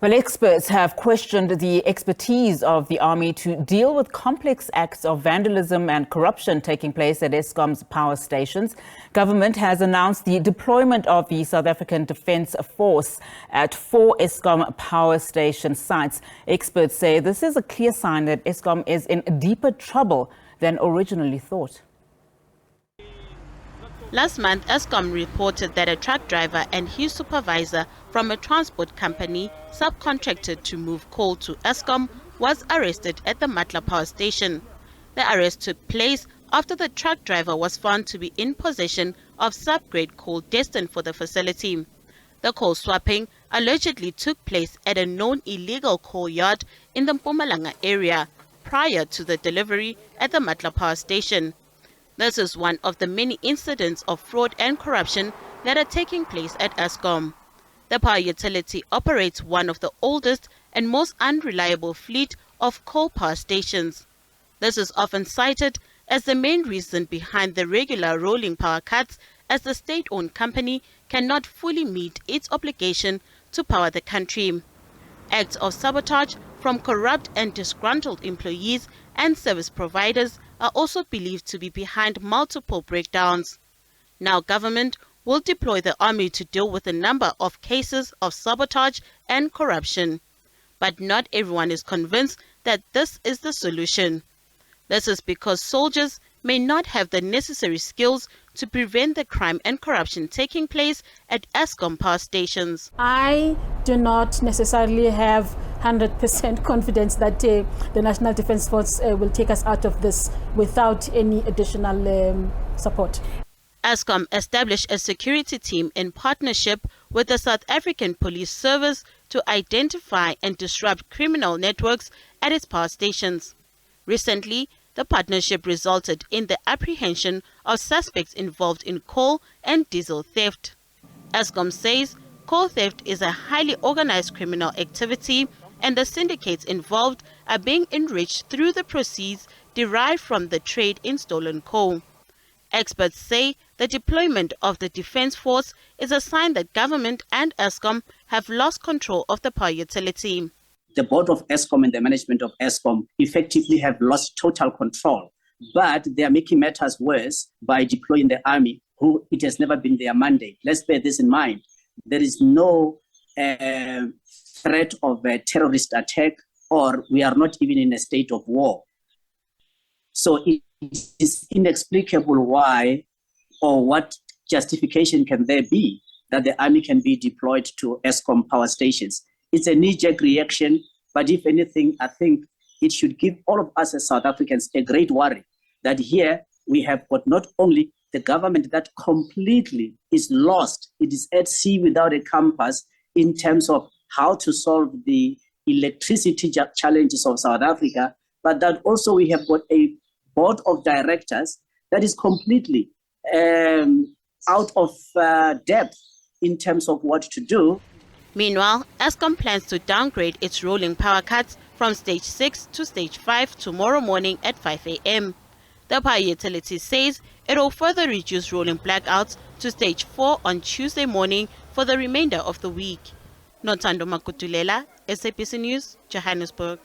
Well, experts have questioned the expertise of the army to deal with complex acts of vandalism and corruption taking place at Eskom's power stations. Government has announced the deployment of the South African Defence Force at 4 Eskom power station sites. Experts say this is a clear sign that Eskom is in deeper trouble than originally thought. Last month, Eskom reported that a truck driver and his supervisor from a transport company subcontracted to move coal to Eskom was arrested at the Matla power station. The arrest took place after the truck driver was found to be in possession of sub-grade coal destined for the facility. The coal swapping allegedly took place at a known illegal coal yard in the Mpumalanga area prior to the delivery at the Matla power station. This is one of the many incidents of fraud and corruption that are taking place at Eskom. The power utility operates one of the oldest and most unreliable fleet of coal power stations. This is often cited as the main reason behind the regular rolling power cuts, as the state-owned company cannot fully meet its obligation to power the country. Acts of sabotage from corrupt and disgruntled employees and service providers are also believed to be behind multiple breakdowns. Now government will deploy the army to deal with a number of cases of sabotage and corruption. But not everyone is convinced that this is the solution. This is because soldiers may not have the necessary skills to prevent the crime and corruption taking place at Eskom power stations. I do not necessarily have 100% confidence that the National Defence Force will take us out of this without any additional support. Eskom established a security team in partnership with the South African Police Service to identify and disrupt criminal networks at its power stations. Recently, the partnership resulted in the apprehension of suspects involved in coal and diesel theft. Eskom says coal theft is a highly organized criminal activity, and the syndicates involved are being enriched through the proceeds derived from the trade in stolen coal. Experts say the deployment of the Defence Force is a sign that government and Eskom have lost control of the power utility. The board of Eskom and the management of Eskom effectively have lost total control, but they are making matters worse by deploying the army, who it has never been their mandate. Let's bear this in mind. There is no threat of a terrorist attack, or we are not even in a state of war. So it is inexplicable why, or what justification can there be that the army can be deployed to Eskom power stations. It's a knee-jerk reaction, but if anything, I think it should give all of us as South Africans a great worry that here we have got not only the government that completely is lost, it is at sea without a compass in terms of how to solve the electricity challenges of South Africa, but that also we have got a board of directors that is completely out of depth in terms of what to do. Meanwhile, Eskom plans to downgrade its rolling power cuts from stage 6 to stage 5 tomorrow morning at 5 a.m. The power utility says it will further reduce rolling blackouts to stage 4 on Tuesday morning for the remainder of the week. Nothando Makutulela, SABC News, Johannesburg.